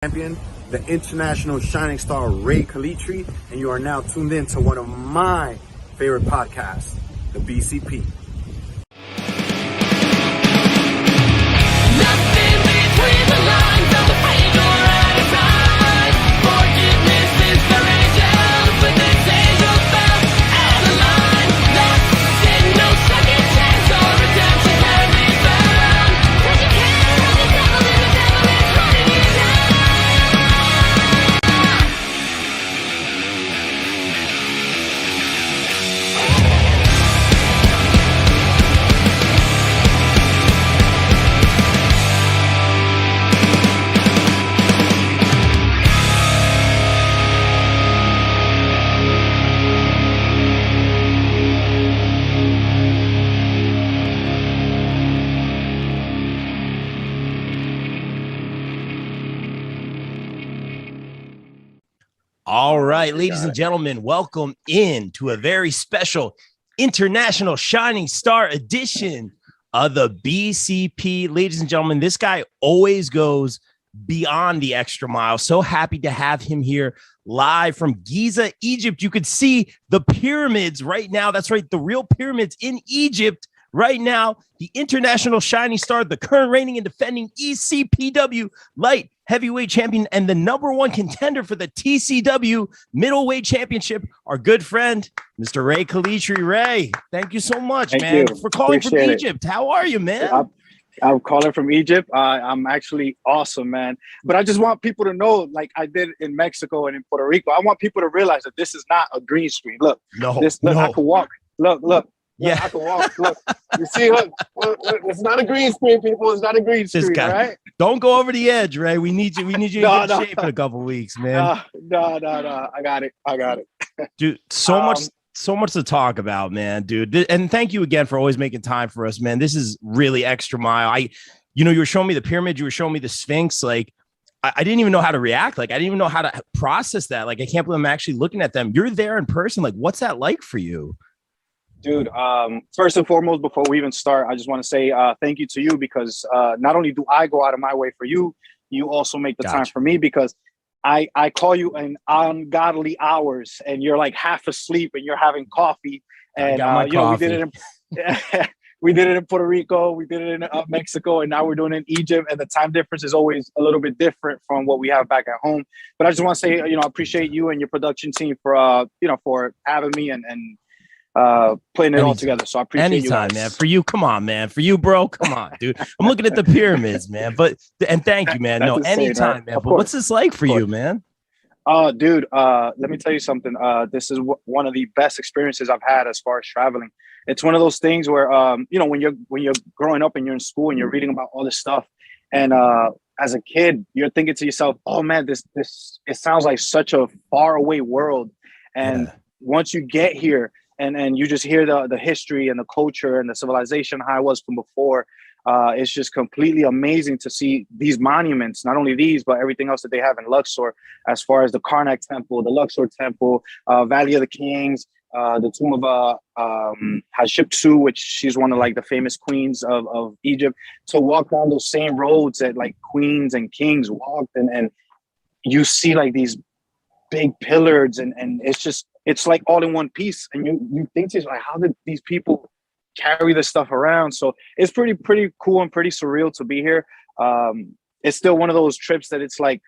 Champion, the international shining star Rey Calitri, and you are now tuned in to one of my favorite podcasts, the BCP. All right, ladies and gentlemen, welcome in to a very special International Shining Star edition of the BCP. Ladies and gentlemen, this guy always goes beyond the extra mile. So happy to have him here live from Giza, Egypt. You could see the pyramids right now. That's right, the real pyramids in Egypt right now. The International Shining Star, the current reigning and defending ECPW light heavyweight champion and the #1 contender for the TCW Middleweight Championship, our good friend, Mr. Rey Calitri. Rey, thank you so much, man, for calling from Egypt. How are you, man? I'm calling from Egypt. I'm actually awesome, man. But I just want people to know, like I did in Mexico and in Puerto Rico, I want people to realize that this is not a green screen. Look, I can walk. Look. Yeah, I can walk. Look, you see, look, it's not a green screen, people. It's not a green screen, right? Don't go over the edge, Rey. We need you. We need you in good shape in a couple weeks, man. No. I got it. Dude, so much to talk about, man, dude. And thank you again for always making time for us, man. This is really extra mile. You were showing me the pyramid. You were showing me the Sphinx. Like, I didn't even know how to react. Like, I didn't even know how to process that. Like, I can't believe I'm actually looking at them. You're there in person. Like, what's that like for you? Dude, first and foremost, before we even start, I just want to say thank you to you because not only do I go out of my way for you, you also make the time for me because I call you in ungodly hours and you're like half asleep and you're having coffee. And we did it in Puerto Rico, we did it in Mexico, and now we're doing it in Egypt. And the time difference is always a little bit different from what we have back at home. But I just want to say, I appreciate you and your production team for for having me and putting it all together. So I appreciate you guys. Man. For you, come on, man. For you, bro, come on, dude. I'm looking at the pyramids, man. And thank you, man. No, anytime, man. But what's this like for you, man? Dude, let me tell you something. This is one of the best experiences I've had as far as traveling. It's one of those things where when you're growing up and you're in school and you're reading about all this stuff, and as a kid, you're thinking to yourself, oh man, this it sounds like such a far away world. And once you get here, and you just hear the history and the culture and the civilization how it was from before. It's just completely amazing to see these monuments, not only these, but everything else that they have in Luxor, as far as the Karnak Temple, the Luxor Temple, Valley of the Kings, the tomb of Hatshepsut, which she's one of like the famous queens of Egypt. To walk down those same roads that like queens and kings walked, and you see like these big pillars, and it's like all in one piece, and you think to yourself, like, how did these people carry this stuff around? So it's pretty cool and pretty surreal to be here. It's still one of those trips that it's like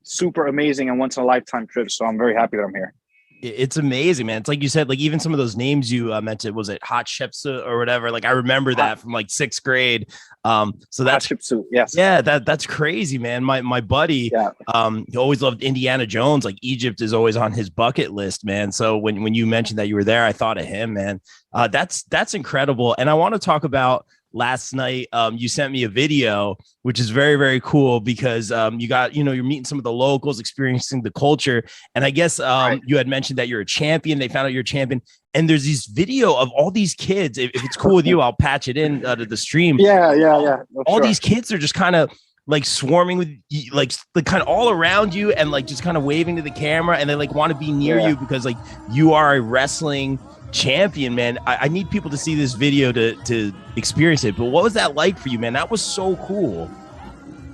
super amazing and once in a lifetime trip. So I'm very happy that I'm here. It's amazing, man. It's like you said, like even some of those names you mentioned, was it Hatshepsut or whatever? Like I remember that from like 6th grade. So that's Hatshepsut, yes. Yeah, that's crazy, man. My buddy, he always loved Indiana Jones. Like Egypt is always on his bucket list, man. So when you mentioned that you were there, I thought of him, man. That's incredible. And I want to talk about last night. You sent me a video, which is very, very cool because you're meeting some of the locals, experiencing the culture. And I guess you had mentioned that you're a champion. They found out you're a champion. And there's this video of all these kids. If it's cool with you, I'll patch it in to the stream. Yeah. All these kids are just kind of like swarming with you, like kind of all around you and like just kind of waving to the camera. And they like want to be near you because like you are a wrestling champion, man. I need people to see this video to experience it. But what was that like for you, man? That was so cool.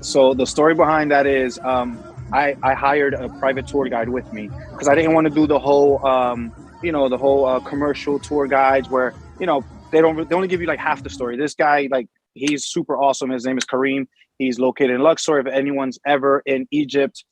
So the story behind that is I hired a private tour guide with me because I didn't want to do the whole commercial tour guides where they only give you like half the story. This guy, like, he's super awesome. His name is Kareem. He's located in Luxor. If anyone's ever in Egypt,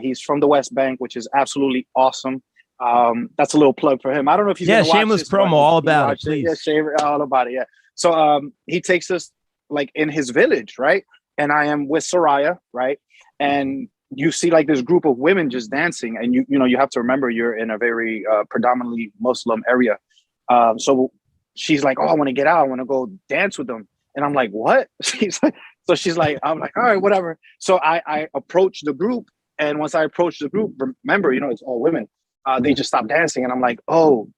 he's from the West Bank, which is absolutely awesome. That's a little plug for him. I don't know if he's gonna watch shameless this, promo, all about it, please. Yeah, shameless, all about it. Yeah. So he takes us like in his village, right? And I am with Soraya, right? And you see like this group of women just dancing, and you have to remember you're in a very predominantly Muslim area. So she's like, "Oh, I want to get out. I want to go dance with them." And I'm like, "What?" She's like, I'm like, "All right, whatever." So I approach the group, and once I approach the group, remember, it's all women. They just stopped dancing, and I'm like, "Oh,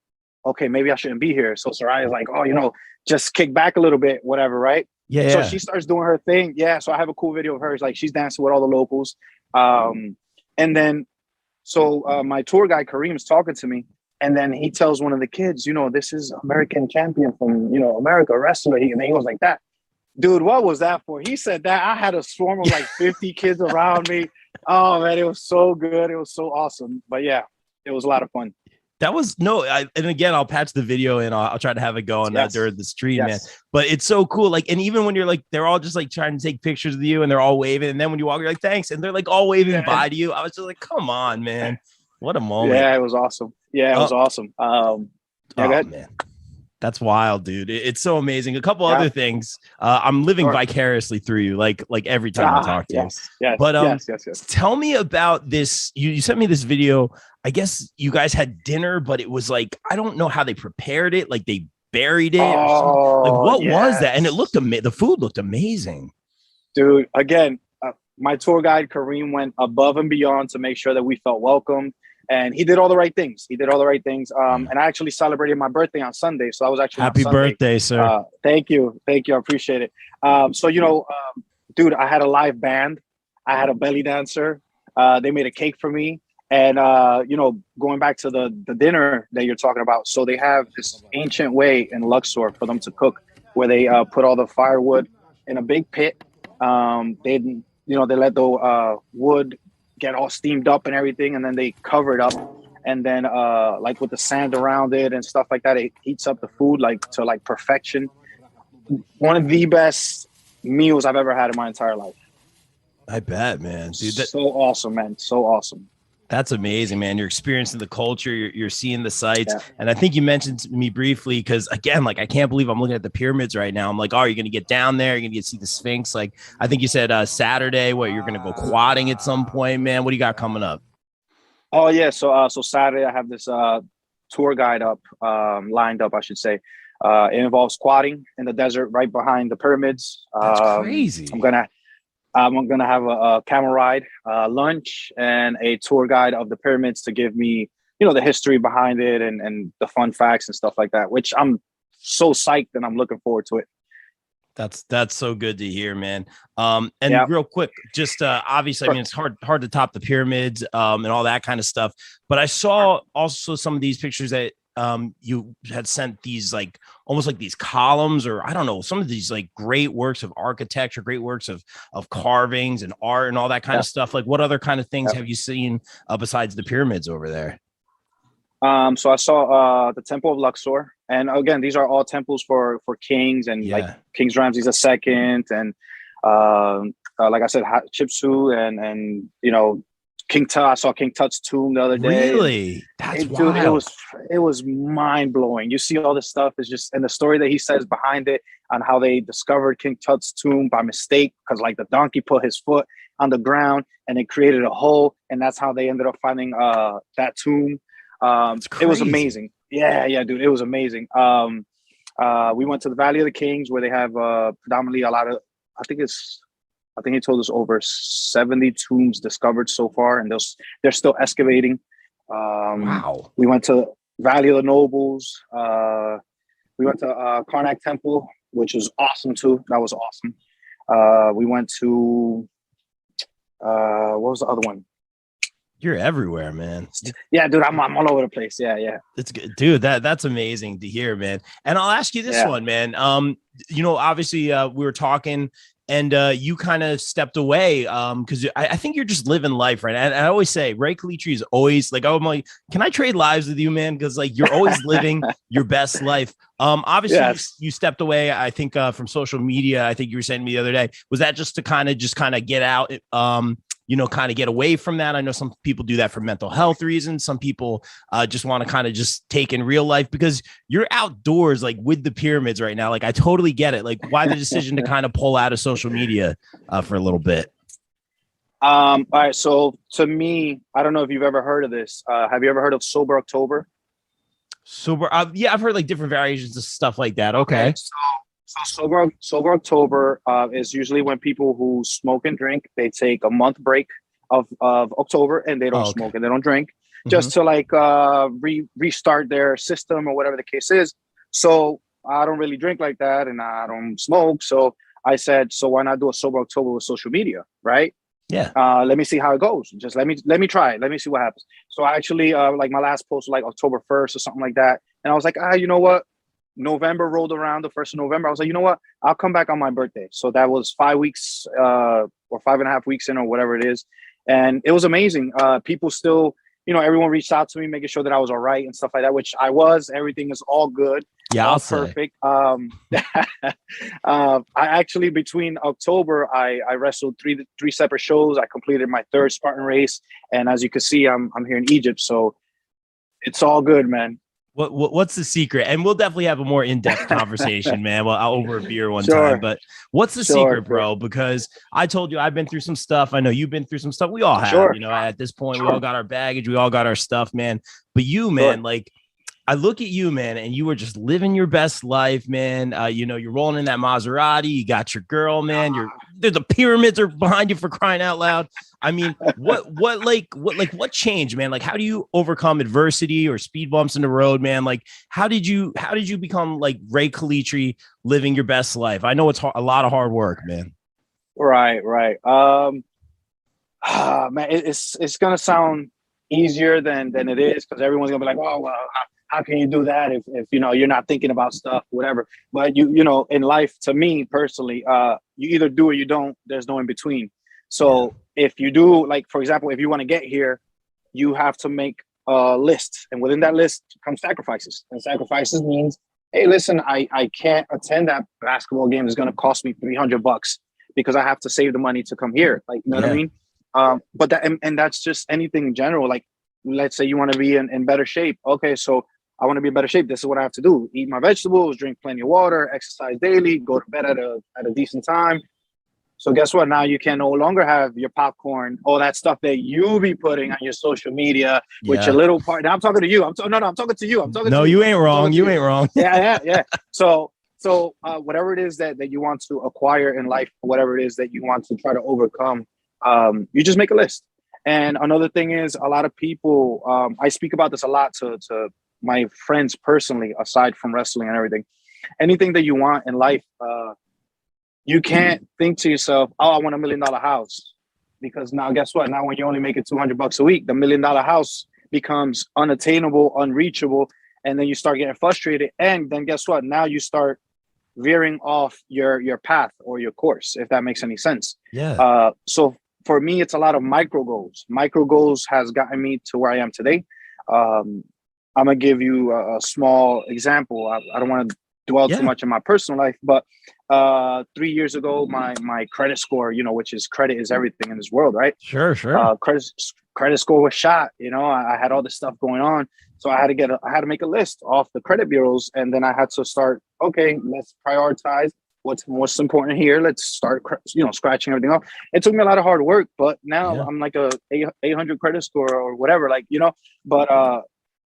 okay, maybe I shouldn't be here." So Soraya's like, "Oh, just kick back a little bit, whatever, right?" Yeah. So she starts doing her thing. Yeah. So I have a cool video of her. Like, she's dancing with all the locals. And then, my tour guide Kareem is talking to me, and then he tells one of the kids, "This is American champion from, America, wrestler." And he was like, "That dude, what was that for?" He said that. I had a swarm of like 50 kids around me. Oh man, it was so good. It was so awesome. But yeah, it was a lot of fun. That was and again, I'll patch the video and I'll try to have it going during the stream, man. But it's so cool. Like, and even when you're like, they're all just like trying to take pictures of you and they're all waving. And then when you walk, you're like, "Thanks." And they're like all waving bye to you. I was just like, come on, man. What a moment. Yeah, it was awesome. Yeah, it was awesome. Go ahead. Man. That's wild, dude. It's so amazing. A couple other things. I'm living vicariously through you, like every time I talk to you. Yes. But yes. Tell me about this. You sent me this video. I guess you guys had dinner, but it was like, I don't know how they prepared it. Like they buried it. Like, what was that? And it looked the food looked amazing. Dude, again, my tour guide Kareem went above and beyond to make sure that we felt welcome. And he did all the right things. And I actually celebrated my birthday on Sunday. So I was actually happy birthday, sir. Thank you. I appreciate it. Dude, I had a live band. I had a belly dancer. They made a cake for me. And, going back to the dinner that you're talking about. So they have this ancient way in Luxor for them to cook where they put all the firewood in a big pit. They let the wood get all steamed up and everything, and then they cover it up, and then like with the sand around it and stuff like that, it heats up the food to perfection. One of the best meals I've ever had in my entire life. I bet, man. Dude, so awesome, man. So awesome. That's amazing, man. You're experiencing the culture. You're seeing the sights. Yeah. And I think you mentioned to me briefly, because again, like, I can't believe I'm looking at the pyramids right now. I'm like, oh, you're going to get down there. You're going to get to see the Sphinx. Like, I think you said Saturday, you're going to go quadding at some point, man. What do you got coming up? Oh yeah. So Saturday I have this tour guide lined up, I should say. It involves quadding in the desert right behind the pyramids. That's crazy. I'm gonna have a camel ride, lunch, and a tour guide of the pyramids to give me, the history behind it and the fun facts and stuff like that. Which I'm so psyched and I'm looking forward to it. That's so good to hear, man. Real quick, just obviously, I mean, it's hard to top the pyramids and all that kind of stuff. But I saw also some of these pictures that you had sent, these like almost like these columns, or I don't know, some of these like great works of architecture, great works of carvings and art and all that kind of stuff. Like, what other kind of things have you seen besides the pyramids over there? So I saw the Temple of Luxor, and again, these are all temples for kings and like King Ramses II, and like I said, Hatshepsut, and King Tut. I saw King Tut's tomb the other day. Really? That's wild. It was mind blowing. You see all this stuff is just, and the story that he says behind it on how they discovered King Tut's tomb by mistake, because like the donkey put his foot on the ground and it created a hole, and that's how they ended up finding that tomb. It was amazing. Yeah, dude, it was amazing. We went to the Valley of the Kings, where they have predominantly a lot of, I think he told us over 70 tombs discovered so far, and they're still excavating. Wow. We went to Valley of the Nobles. We went to Karnak Temple, which was awesome too. That was awesome. We went to what was the other one? You're everywhere, man. Yeah, dude, I'm all over the place. Yeah. It's good, dude. That's amazing to hear, man. And I'll ask you this one, man. Obviously, we were talking, and you kind of stepped away because I think you're just living life right now. And I always say Rey Calitri is always like, I'm like, can I trade lives with you, man? Because like you're always living your best life. Obviously Yes. you stepped away, I think, from social media. I think you were saying to me the other day, was that just to kind of get out, kind of get away from that? I know some people do that for mental health reasons. Some people just want to kind of just take in real life, because you're outdoors, like with the pyramids right now. Like, I totally get it. Like, why the decision to kind of pull out of social media for a little bit? All right. So to me, I don't know if you've ever heard of this. Have you ever heard of Sober October? Sober. Yeah, I've heard like different variations of stuff like that. Okay. So Sober October is usually when people who smoke and drink, they take a month break of October, and they don't smoke and they don't drink, just to like restart their system or whatever the case is. So I don't really drink like that, and I don't smoke. So I said, so why not do a Sober October with social media, right? Yeah. Let me see how it goes. Just let me try it. Let me see what happens. So I actually like my last post was like October 1st or something like that. And I was like, you know what? November rolled around, the 1st of November. I was like, you know what? I'll come back on my birthday. So that was 5 weeks or 5.5 weeks in, or whatever it is. And it was amazing. People still, everyone reached out to me, making sure that I was all right and stuff like that, which I was. Everything is all good. Yeah, all perfect. I actually, between October, I wrestled three separate shows. I completed my 3rd Spartan race, and as you can see, I'm here in Egypt, so it's all good, man. What's the secret? And we'll definitely have a more in-depth conversation, man. Well, I'll over a beer one time, but what's the secret, bro? Because I told you I've been through some stuff. I know you've been through some stuff. We all have, at this point, we all got our baggage. We all got our stuff, man. But you, man, like, I look at you, man, and you were just living your best life, man. You're rolling in that Maserati. You got your girl, man. The pyramids are behind you, for crying out loud. I mean, what changed, man? Like, how do you overcome adversity or speed bumps in the road, man? Like, how did you become like Rey Calitri, living your best life? I know it's a lot of hard work, man. Right. Man, it's gonna sound easier than it is, because everyone's gonna be like, oh, well, how can you do that if you're not thinking about stuff, whatever. But in life, to me personally, you either do or you don't. There's no in between. So if you do, like, for example, if you want to get here, you have to make a list, and within that list comes sacrifices. And sacrifices means, hey, listen, I can't attend that basketball game. It's going to cost me $300 because I have to save the money to come here. Like, you know what I mean? But that, and that's just anything in general. Like, let's say you want to be in better shape. Okay, so I want to be in better shape. This is what I have to do: eat my vegetables, drink plenty of water, exercise daily, go to bed at a decent time. So guess what? Now you can no longer have your popcorn, all that stuff that you be putting on your social media with your little part. Now I'm talking to you. I'm talking to you. No, you ain't wrong. You ain't wrong. Yeah. So whatever it is that you want to acquire in life, whatever it is that you want to try to overcome, you just make a list. And another thing is, a lot of people, I speak about this a lot to my friends personally, aside from wrestling and everything. Anything that you want in life, you can't think to yourself, oh, I want $1 million house. Because now guess what? Now when you're only making $200 a week, the $1 million house becomes unattainable, unreachable. And then you start getting frustrated. And then guess what? Now you start veering off your path or your course, if that makes any sense. Yeah. So for me, it's a lot of micro goals. Micro goals has gotten me to where I am today. I'm going to give you a small example. I don't want to dwell too much in my personal life, but 3 years ago, my credit score, which is credit is everything in this world, right? Sure. Credit score was shot. I had all this stuff going on. So I had to make a list off the credit bureaus. And then I had to start, okay, let's prioritize what's most important here. Let's start, scratching everything off. It took me a lot of hard work, but now I'm like a 800 credit score or whatever, but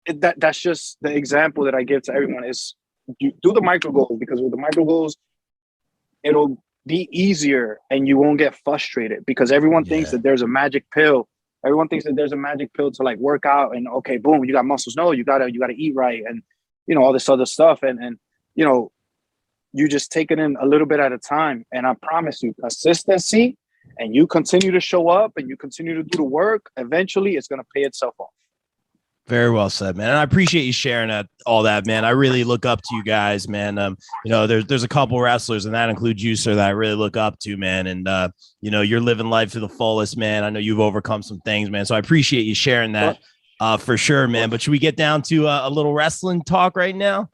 that's just the example that I give to everyone is you do the micro goals, because with the micro goals, it'll be easier and you won't get frustrated, because everyone thinks that there's a magic pill. Everyone thinks that there's a magic pill to like work out and okay, boom, you got muscles. No, you gotta eat right and all this other stuff. And you just take it in a little bit at a time. And I promise you, consistency, and you continue to show up and you continue to do the work, eventually it's gonna pay itself off. Very well said, man. And I appreciate you sharing all that, man. I really look up to you guys, man. There's a couple wrestlers, and that includes you, sir, that I really look up to, man. And you're living life to the fullest, man. I know you've overcome some things, man. So I appreciate you sharing that for sure, man. But should we get down to a little wrestling talk right now?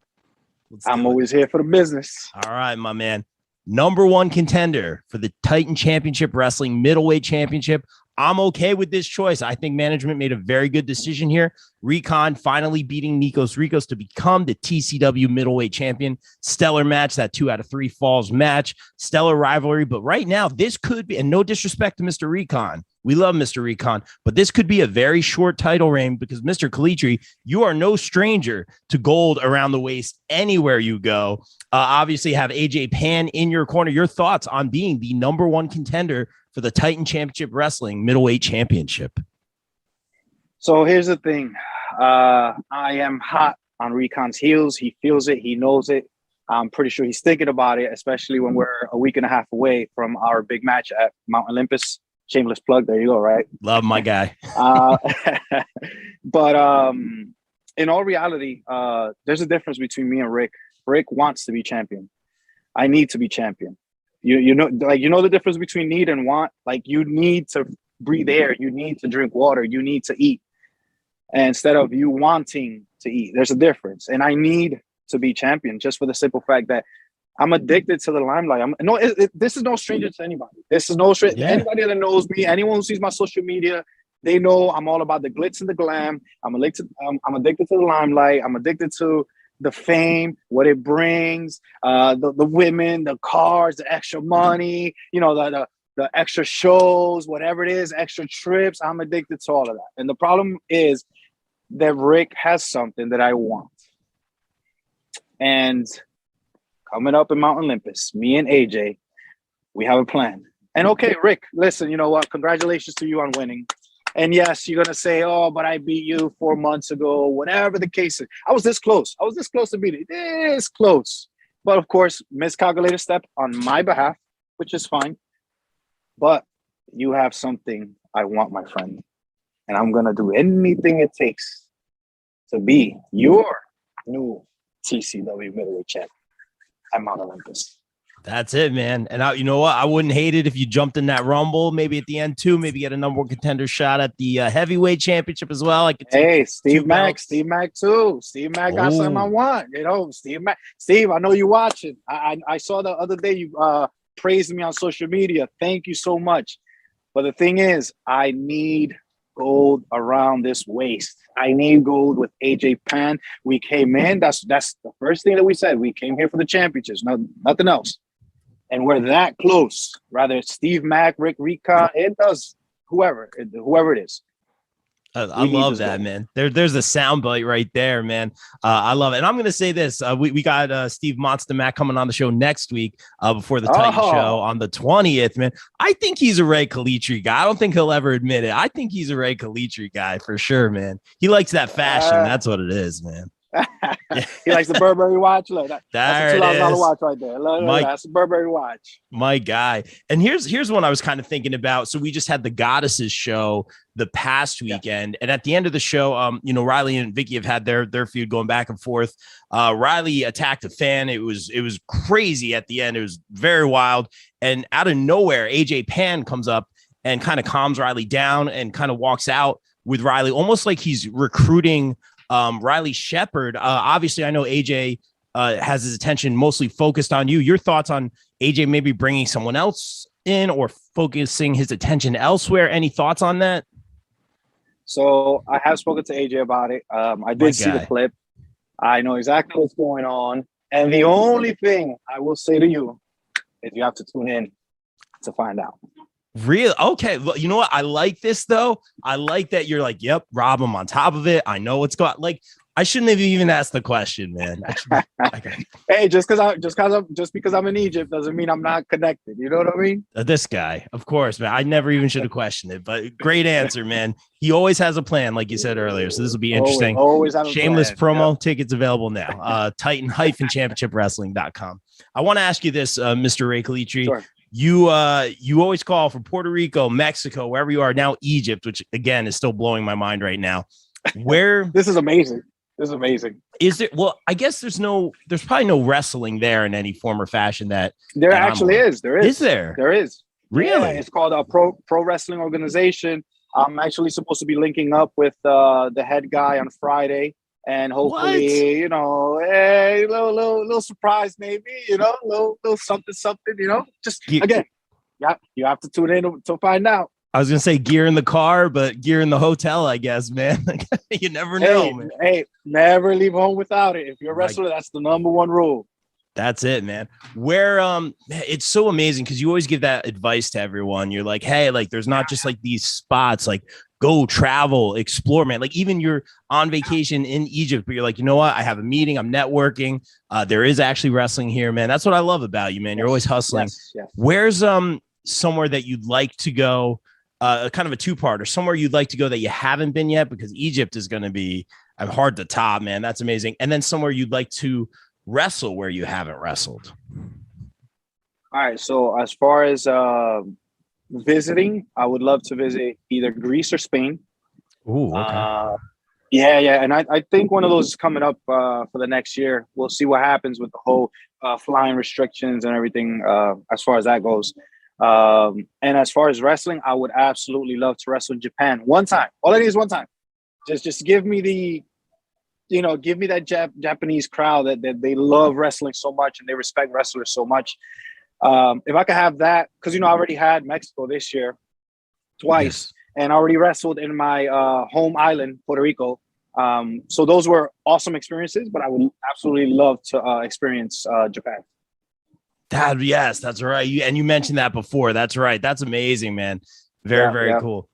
I'm always here for the business. All right, my man. Number one contender for the Titan Championship Wrestling Middleweight Championship. I'm okay with this choice. I think management made a very good decision here. Recon finally beating Nikos Ricos to become the TCW Middleweight Champion. Stellar match, that 2 out of 3 falls match. Stellar rivalry. But right now, this could be, and no disrespect to Mr. Recon. We love Mr. Recon, but this could be a very short title reign because Mr. Calitri, you are no stranger to gold around the waist anywhere you go. Obviously, have AJ Pan in your corner. Your thoughts on being the number one contender for the Titan Championship Wrestling Middleweight Championship? So here's the thing. I am hot on Recon's heels. He feels it. He knows it. I'm pretty sure he's thinking about it, especially when we're a week and a half away from our big match at Mount Olympus. Shameless plug. There you go. Right. Love my guy. But in all reality, there's a difference between me and Rick. Rick wants to be champion. I need to be champion. You know the difference between need and want. Like, you need to breathe air. You need to drink water. You need to eat. And instead of you wanting to eat, there's a difference. And I need to be champion just for the simple fact that I'm addicted to the limelight. This is no stranger to anybody. This is no stranger. Yeah. Anybody that knows me, anyone who sees my social media, they know I'm all about the glitz and the glam. I'm addicted to the limelight. I'm addicted to the fame, what it brings, the women, the cars, the extra money, the extra shows, whatever it is, extra trips. I'm addicted to all of that. And the problem is that Rick has something that I want. And coming up in Mount Olympus, me and AJ, we have a plan. And okay, Rick, listen, you know what? Congratulations to you on winning. And yes, you're going to say, oh, but I beat you 4 months ago, whatever the case is. I was this close. To beat it. This close. But of course, miscalculated step on my behalf, which is fine. But you have something I want, my friend. And I'm going to do anything it takes to be your new TCW Middleweight Champion at Mount Olympus. That's it, man. And you know what? I wouldn't hate it if you jumped in that Rumble, maybe at the end too, maybe get a number one contender shot at the heavyweight championship as well. Hey, Steve Mack too. Steve Mack got something I want. Steve, I know you're watching. I saw the other day you praised me on social media. Thank you so much. But the thing is, I need gold around this waist. I need gold with AJ Pan. We came in. That's the first thing that we said. We came here for the championships, nothing else. And we're that close. Rather it's Steve Mack, Rick Recon, it does whoever it is. I love that, man. There's a soundbite right there, man. I love it. And I'm going to say this. We got Steve Monster Mac coming on the show next week before the Titan show on the 20th, man. I think he's a Rey Calitri guy. I don't think he'll ever admit it. I think he's a Rey Calitri guy for sure, man. He likes that fashion. That's what it is, man. He likes the Burberry watch. Look, that's a $2,000 watch right there. That's a Burberry watch. My guy. And here's one I was kind of thinking about. So we just had the Goddesses show the past weekend, and at the end of the show, Riley and Vicky have had their feud going back and forth. Riley attacked a fan. It was crazy at the end. It was very wild. And out of nowhere, AJ Pan comes up and kind of calms Riley down and kind of walks out with Riley, almost like he's recruiting Riley Shepard. Obviously, I know AJ has his attention mostly focused on you. Your thoughts on AJ maybe bringing someone else in or focusing his attention elsewhere? Any thoughts on that? So I have spoken to AJ about it. I did see the clip. I know exactly what's going on. And the only thing I will say to you is you have to tune in to find out. Real okay. Well, you know what? I like this though. I like that you're like, yep, Rob, I'm on top of it. I know what's going on. Like, I shouldn't have even asked the question, man. Hey, just because I'm in Egypt doesn't mean I'm not connected. You know what I mean? This guy, of course, man. I never even should have questioned it, but great answer, man. He always has a plan, like you said earlier. So this will be interesting. Always have a shameless plan. promo. Yep. Tickets available now. Titan-championshipwrestling.com. I want to ask you this, Mr. Rey Calitri. Sure. You always call from Puerto Rico, Mexico, wherever you are now, Egypt, which again is still blowing my mind right now. Where This is amazing. This is amazing. is it? Well, I guess there's probably no wrestling there in any form or fashion There that actually is. There is. Is there? There is. Really? Yeah, it's called a pro wrestling organization. I'm actually supposed to be linking up with the head guy on Friday, and hopefully, What? you know, hey, little surprise, maybe, you know, little something, you know. Just again, yeah, you have to tune in to find out. I was gonna say gear in the car, but gear in the hotel, I guess, man. You never know, man. Hey, never leave home without it. If you're a wrestler, that's the #1 rule. That's it, man. Where it's so amazing because you always give that advice to everyone. You're like, hey, like there's not just like these spots, like go travel, explore, man. Like even you're on vacation in Egypt, but you're like, you know what? I have a meeting, I'm networking. There is actually wrestling here, man. That's what I love about you, man. You're always hustling. Yes. Where's somewhere that you'd like to go? Kind of a two-parter, somewhere you'd like to go that you haven't been yet, because Egypt is going to be hard to top, man. That's amazing. And then somewhere you'd like to wrestle where you haven't wrestled. All right. So as far as visiting, I would love to visit either Greece or Spain. Ooh, okay. Yeah. And I think one of those is coming up for the next year. We'll see what happens with the whole flying restrictions and everything as far as that goes. And as far as wrestling, I would absolutely love to wrestle in Japan one time. All I need is one time. Just give me that Japanese crowd that they love wrestling so much and they respect wrestlers so much. If I could have that, because I already had Mexico this year twice, and I already wrestled in my home island, Puerto Rico. So those were awesome experiences, but I would absolutely love to experience Japan. Yes, that's right. You mentioned that before. That's right. That's amazing, man. Very cool.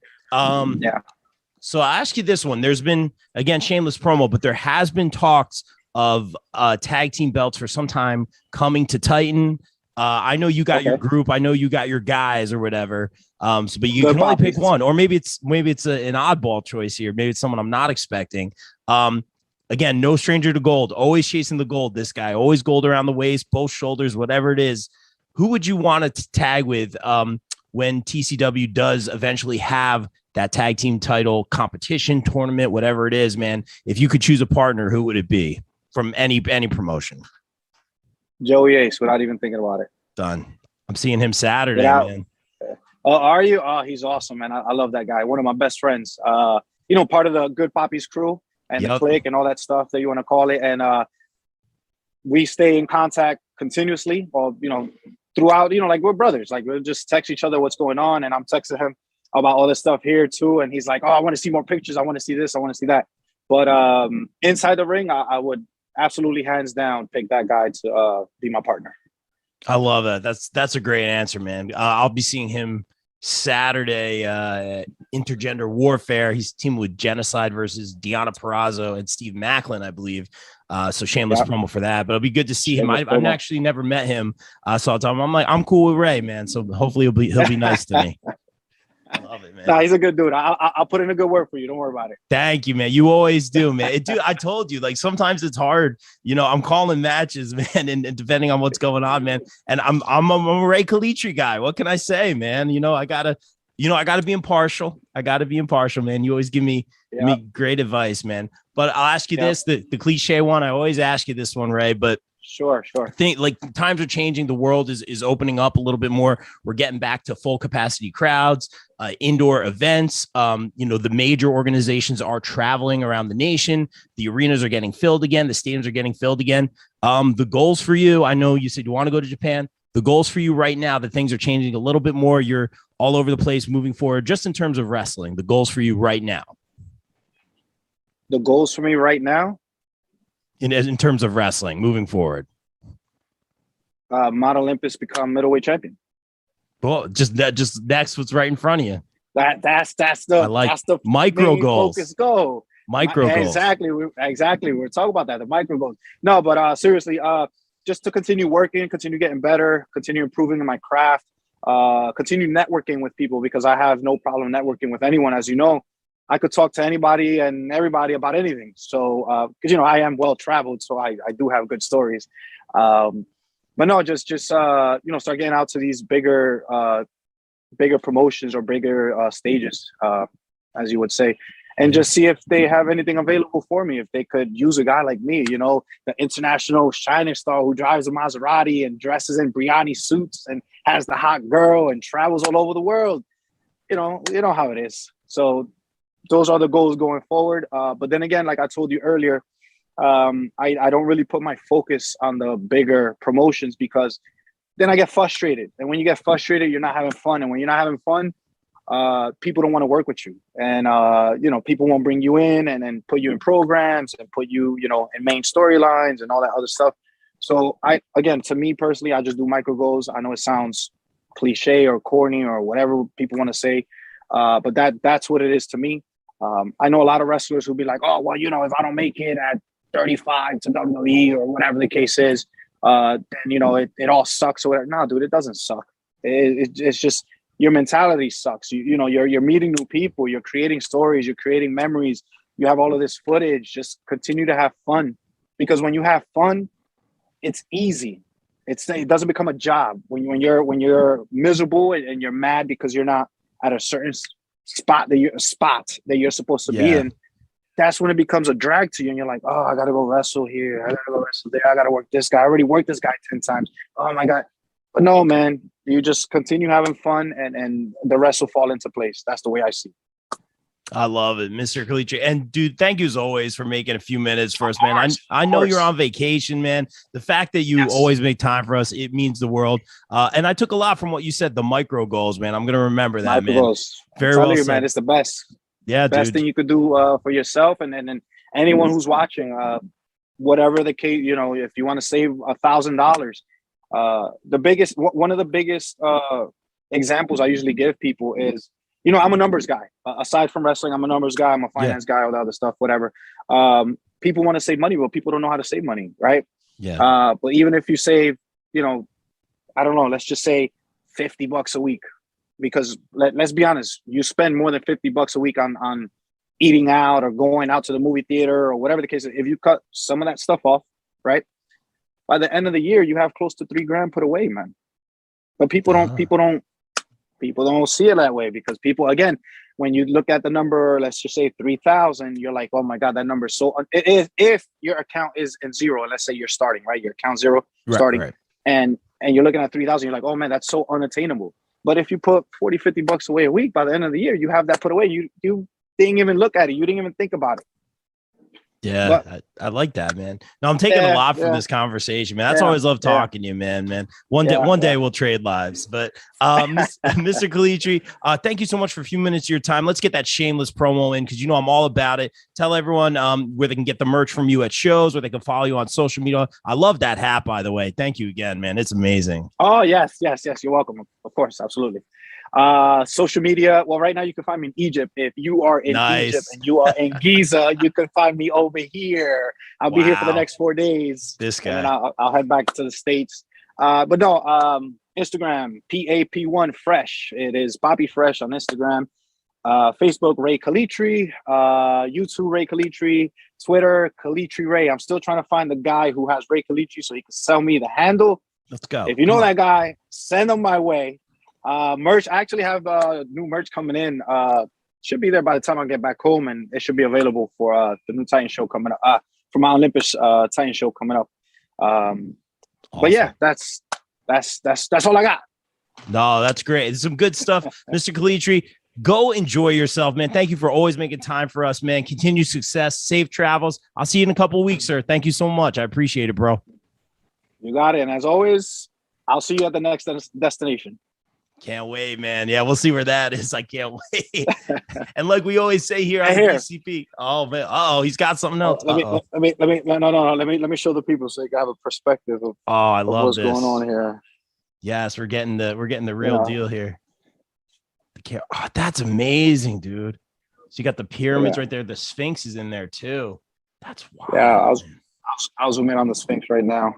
So I ask you this one. There's been, again, shameless promo, but there has been talks of tag team belts for some time coming to Titan. I know you got your group. I know you got your guys or whatever. But you can only pick one, or maybe it's an oddball choice here. Maybe it's someone I'm not expecting. Again, no stranger to gold, always chasing the gold. This guy, always gold around the waist, both shoulders, whatever it is. Who would you want to tag with when TCW does eventually have that tag team title competition, tournament, whatever it is, man? If you could choose a partner, who would it be from any promotion? Joey Ace, without even thinking about it. Done. I'm seeing him Saturday, man. Oh, are you? Oh, he's awesome, man. I love that guy. One of my best friends. Part of the Good Poppies crew. And the clique and all that stuff that you want to call it. And we stay in contact continuously, or, throughout, like we're brothers. Like we'll just text each other what's going on. And I'm texting him about all this stuff here too. And he's like, oh, I want to see more pictures. I want to see this. I want to see that. But inside the ring, I would absolutely hands down pick that guy to be my partner. I love that. That's a great answer, man. I'll be seeing him Saturday, Intergender Warfare. He's teaming with Genocide versus Deanna Perrazzo and Steve Macklin, I believe. So shameless promo for that, but it'll be good to see him. I've actually never met him. So I'll tell him, I'm like, I'm cool with Ray, man. So hopefully he'll be nice to me. I love it, man. Nah, he's a good dude. I'll put in a good word for you. Don't worry about it. Thank you, man. You always do, man. Dude, I told you, like sometimes it's hard. I'm calling matches, man, and depending on what's going on, man. And I'm a Rey Calitri guy. What can I say, man? I gotta be impartial. Man. You always give me great advice, man. But I'll ask you this, the cliche one. I always ask you this one, Ray, but Sure. I think like times are changing. The world is opening up a little bit more. We're getting back to full capacity crowds, indoor events. The major organizations are traveling around the nation. The arenas are getting filled again. The stadiums are getting filled again. The goals for you, I know you said you want to go to Japan. The goals for you right now that things are changing a little bit more. You're all over the place moving forward, just in terms of wrestling. The goals for you right now. The goals for me right now? In terms of wrestling, moving forward, Mount Olympus become middleweight champion. Well, just that's what's right in front of you. That's the micro goals. Focus goal. Micro goals. Exactly. We're talking about that. The micro goals. No, but seriously, just to continue working, continue getting better, continue improving in my craft, continue networking with people, because I have no problem networking with anyone, as you know. I could talk to anybody and everybody about anything. So, because, I am well-traveled, so I do have good stories. But no, just start getting out to these bigger promotions or bigger stages, as you would say. and just see if they have anything available for me. If they could use a guy like me, you know, the international shining star who drives a Maserati and dresses in Briani suits and has the hot girl and travels all over the world. You know how it is. So those are the goals going forward. But then again, like I told you earlier, I don't really put my focus on the bigger promotions because then I get frustrated. And when you get frustrated, you're not having fun. And when you're not having fun, people don't want to work with you. And, you know, people won't bring you in and then put you in programs and put you, you know, in main storylines and all that other stuff. So to me personally, I just do micro goals. I know it sounds cliche or corny or whatever people want to say. But that's what it is to me. I know a lot of wrestlers who'll be like, oh, well, you know, if I don't make it at 35 to WWE or whatever the case is, then, you know, it all sucks or whatever. No, dude, it doesn't suck. It's just your mentality sucks. You know, you're meeting new people. You're creating stories. You're creating memories. You have all of this footage. Just continue to have fun, because when you have fun, it's easy. It doesn't become a job. When you're miserable and you're mad because you're not at a certain spot that you're supposed to be in, that's when it becomes a drag to you, and you're like, oh, I gotta go wrestle here, I gotta go wrestle there, I gotta work this guy. I already worked this guy 10 times. Oh my God. But no, man, you just continue having fun and the rest will fall into place. That's the way I see it. I love it, Mr. Calitri. And dude, thank you as always for making a few minutes for us, man. I know you're on vacation, man. The fact that you always make time for us, it means the world. And I took a lot from what you said, the micro goals, man. I'm going to remember that, micro man. Goals. Very well said. Man, it's the best. Yeah, best thing you could do for yourself and anyone who's watching, whatever the case, you know, if you want to save $1,000, one of the biggest examples I usually give people is, you know, I'm a numbers guy. Aside from wrestling, I'm a numbers guy. I'm a finance guy, all the other stuff, whatever. People want to save money, but people don't know how to save money, right? Yeah. But even if you save, you know, I don't know, let's just say $50 a week, because let's be honest, you spend more than $50 a week on eating out or going out to the movie theater or whatever the case is. If you cut some of that stuff off, right, by the end of the year, you have close to $3,000 put away, man. But people don't see it that way, because people, again, when you look at the number, let's just say 3,000, you're like, oh my God, that number is so, if your account is in zero, and let's say you're starting, right? Your account zero, starting, right. And you're looking at 3,000, you're like, oh man, that's so unattainable. But if you put $40-$50 away a week, by the end of the year, you have that put away. You didn't even look at it. You didn't even think about it. Yeah, but, I like that, man. No, I'm taking a lot from this conversation, man. That's why I always love talking to you, man. One day we'll trade lives. But Mr. Calitri, thank you so much for a few minutes of your time. Let's get that shameless promo in, because you know I'm all about it. Tell everyone where they can get the merch from you at shows, where they can follow you on social media. I love that hat, by the way. Thank you again, man. It's amazing. Oh, yes. You're welcome. Of course, absolutely. Social media. Well, right now you can find me in Egypt. If you are in Egypt and you are in Giza, you can find me over here. I'll be here for the next 4 days. This guy. And then I'll head back to the States. But no, Instagram, PAP1 Fresh. It is Bobby Fresh on Instagram. Facebook, Rey Calitri. YouTube, Rey Calitri. Twitter, Calitri Rey. I'm still trying to find the guy who has Rey Calitri so he can sell me the handle. Let's go. If you know that guy, send him my way. Merch. I actually have new merch coming in. Should be there by the time I get back home, and it should be available for the new Titan show coming up. For my Olympus Titan show coming up. Awesome. But yeah, that's all I got. No, that's great. It's some good stuff, Mr. Calitri. Go enjoy yourself, man. Thank you for always making time for us, man. Continued success, safe travels. I'll see you in a couple of weeks, sir. Thank you so much. I appreciate it, bro. You got it. And as always, I'll see you at the next destination. Can't wait, man. Yeah, we'll see where that is. I can't wait. And like we always say here on the ECP. Oh man. Oh, he's got something else. Let me show the people so they can have a perspective of I love what's this going on here. Yes, we're getting the real deal here. Oh, that's amazing, dude. So you got the pyramids right there. The Sphinx is in there too. That's wild. Yeah, I'll zoom in on the Sphinx right now.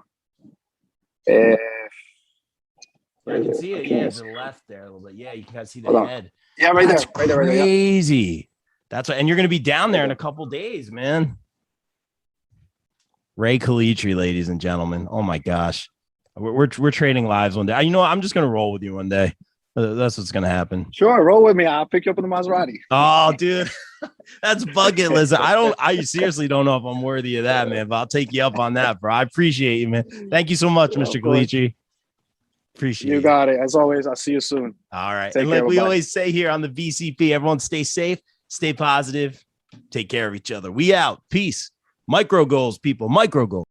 I can see it. Yeah, to the left there a little bit. Yeah, you can kind of see the head. Yeah, right That's there. Crazy. That's what, and you're going to be down there in a couple days, man. Rey Calitri, ladies and gentlemen. Oh my gosh, we're trading lives one day. You know what? I'm just going to roll with you one day. That's what's gonna happen. Sure, roll with me. I'll pick you up in the Maserati. Oh, dude, that's bucket list. I seriously don't know if I'm worthy of that, man. But I'll take you up on that, bro. I appreciate you, man. Thank you so much, Mr. Calitri. Appreciate it. You got it. As always, I'll see you soon. All right. Take and care, like we everybody. always say here on the BCP, everyone stay safe, stay positive, take care of each other. We out. Peace. Micro goals, people. Micro goals.